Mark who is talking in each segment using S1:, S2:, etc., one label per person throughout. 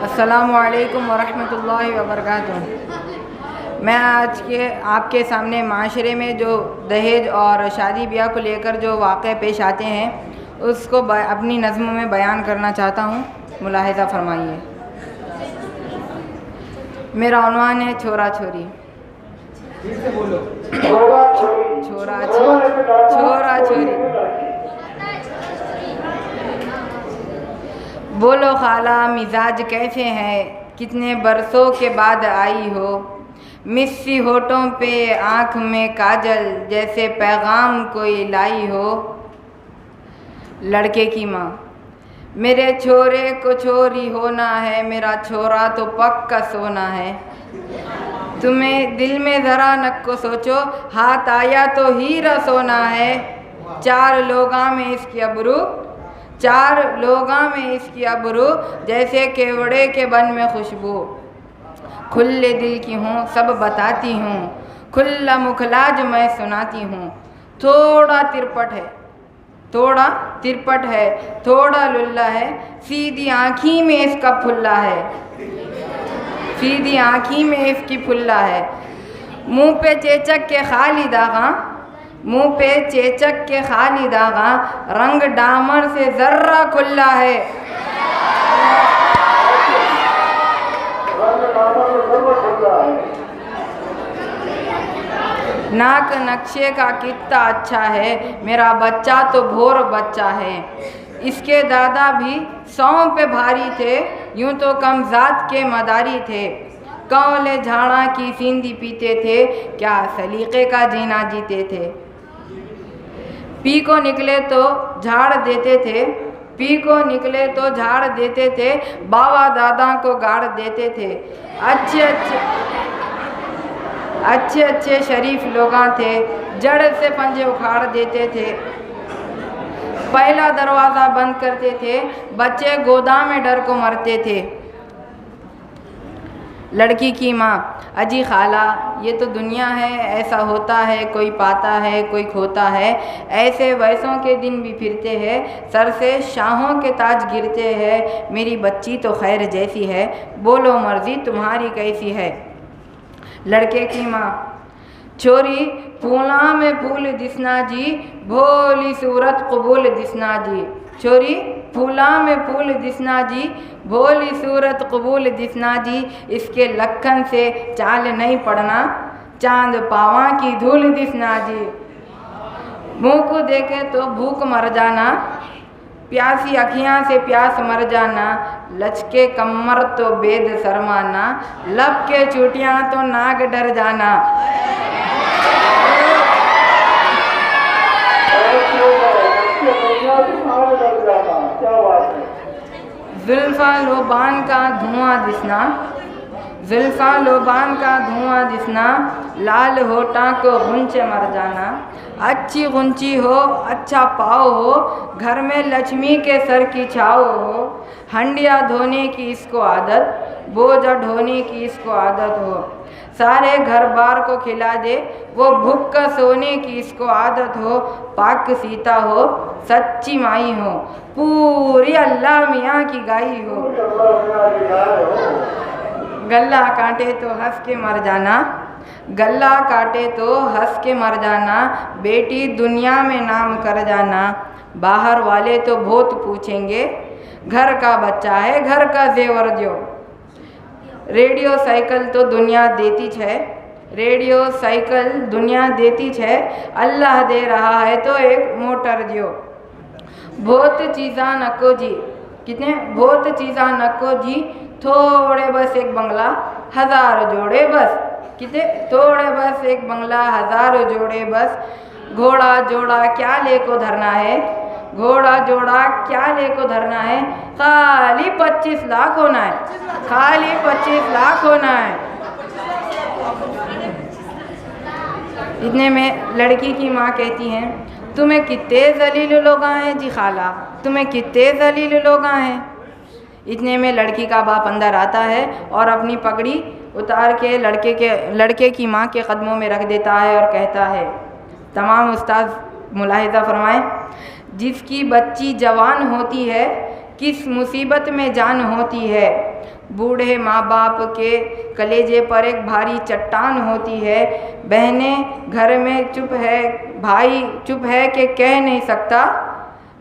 S1: अस्सलामु अलैकुम वरहमतुल्लाहि वबरकातुहू। मैं आज के आपके सामने माशरे में जो दहेज और शादी ब्याह को लेकर जो वाक़े पेश आते हैं उसको अपनी नज़्म में बयान करना चाहता हूँ। मुलाहिज़ा फरमाइए। मेरा उन्वान है छोरा छोरी। छोरा छोरी। बोलो खाला मिजाज कैसे हैं, कितने बरसों के बाद आई हो। मिस्सी होठों पे आँख में काजल, जैसे पैगाम कोई लाई हो। लड़के की माँ। मेरे छोरे को छोरी होना है, मेरा छोरा तो पक्का सोना है। तुम्हें दिल में ज़रा नक्को सोचो, हाथ आया तो हीरा सोना है। चार लोगा में इसकी अबरू, जैसे केवड़े के बन में खुशबू। खुले दिल की हूँ सब बताती हूँ, खुला मुखलाज मैं सुनाती हूँ। थोड़ा तिरपट है, थोड़ा लुल्ला है, सीधी आँखी में इसका फुल्ला है। सीधी आँखी में इसकी फुल्ला है। मुँह पे चेचक के खाली दागा, रंग डामर से ज़र्रा खुल्ला है। नाक नक्शे का कितना अच्छा है, मेरा बच्चा तो भोर बच्चा है। इसके दादा भी 100 पे भारी थे, यूं तो कम ज़ात के मदारी थे। कौले झाड़ा की सिंधी पीते थे, क्या सलीक़े का जीना जीते थे। पी को निकले तो झाड़ देते थे, बाबा दादा को गाड़ देते थे। अच्छे शरीफ लोग थे, जड़ से पंजे उखाड़ देते थे। पहला दरवाज़ा बंद करते थे, बच्चे गोदाम में डर को मरते थे। लड़की की माँ। अजी खाला, ये तो दुनिया है, ऐसा होता है, कोई पाता है कोई खोता है। ऐसे वैसों के दिन भी फिरते हैं, सर से शाहों के ताज गिरते हैं। मेरी बच्ची तो खैर जैसी है, बोलो मर्जी तुम्हारी कैसी है। लड़के की माँ। छोरी फूला में फूल दिसना जी, भोली सूरत कबूल दिसना जी। छोरी फूला में फूल दिसना जी, भोली सूरत कबूल दिसना जी। इसके लखन से चाल नहीं पड़ना, चांद पावा की धूल दिसना जी। मुँह को देखे तो भूख मर जाना, प्यासी अखियाँ से प्यास मर जाना। लचके कमर तो बेद शर्माना, लब के चूटियाँ तो नाग डर जाना। जुल्फ़ा लोबान का धुआं दिसना, लाल होठा को गुंचे मर जाना। अच्छी गुंची हो, अच्छा पाव हो, घर में लक्ष्मी के सर की छाव हो। हंडिया धोने की इसको आदत, बोझा ढोने की इसको आदत हो। सारे घर बार को खिला दे, वो भूखा सोने की इसको आदत हो। पाक सीता हो, सच्ची माई हो, पूरी अल्लाह मियाँ की गाई हो। गला काटे तो हंस के मर जाना, बेटी दुनिया में नाम कर जाना। बाहर वाले तो बहुत पूछेंगे, घर का बच्चा है घर का जेवर जो। रेडियो साइकिल तो दुनिया देती है, अल्लाह दे रहा है तो एक मोटर दियो। बहुत चीज़ा नको जी, थोड़े बस एक बंगला 1000 जोड़े बस। थोड़े बस एक बंगला 1000 जोड़े बस। घोड़ा जोड़ा क्या लेको धरना है, खाली 25 लाख होना है। इतने में लड़की की माँ कहती हैं, तुम्हें कितने ज़लील लोग हैं जी खाला, तुम्हें कितने ज़लील लोग हैं। इतने में लड़की का बाप अंदर आता है और अपनी पगड़ी उतार के लड़के की माँ के कदमों में रख देता है और कहता है। तमाम उस्ताद मुलाहिज़ा फरमाएं, जिसकी बच्ची जवान होती है किस मुसीबत में जान होती है। बूढ़े माँ बाप के कलेजे पर एक भारी चट्टान होती है। बहनें घर में चुप है, भाई चुप है कि कह नहीं सकता,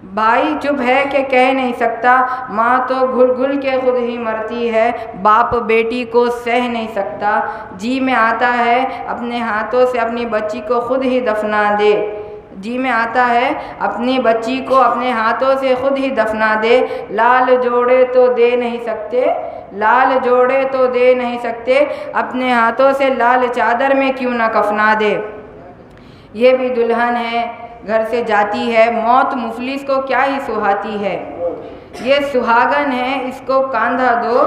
S1: भाई चुप है कि कह नहीं सकता। माँ तो घुल घुल के खुद ही मरती है, बाप बेटी को सह नहीं सकता। जी में आता है अपने हाथों से अपनी बच्ची को खुद ही दफना दे, जी में आता है अपनी बच्ची को अपने हाथों से खुद ही दफना दे। लाल जोड़े तो दे नहीं सकते, लाल जोड़े तो दे नहीं सकते, अपने हाथों से लाल चादर में क्यों ना कफना दे। ये भी दुल्हन है घर से जाती है, मौत मुफलिस को क्या ही सुहाती है। ये सुहागन है इसको कांधा दो,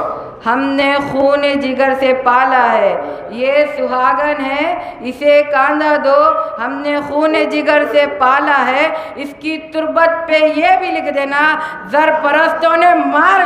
S1: हमने खून जिगर से पाला है। ये सुहागन है इसे कांधा दो, हमने खून जिगर से पाला है। इसकी तुरबत पे ये भी लिख देना, ज़र परस्तों ने मार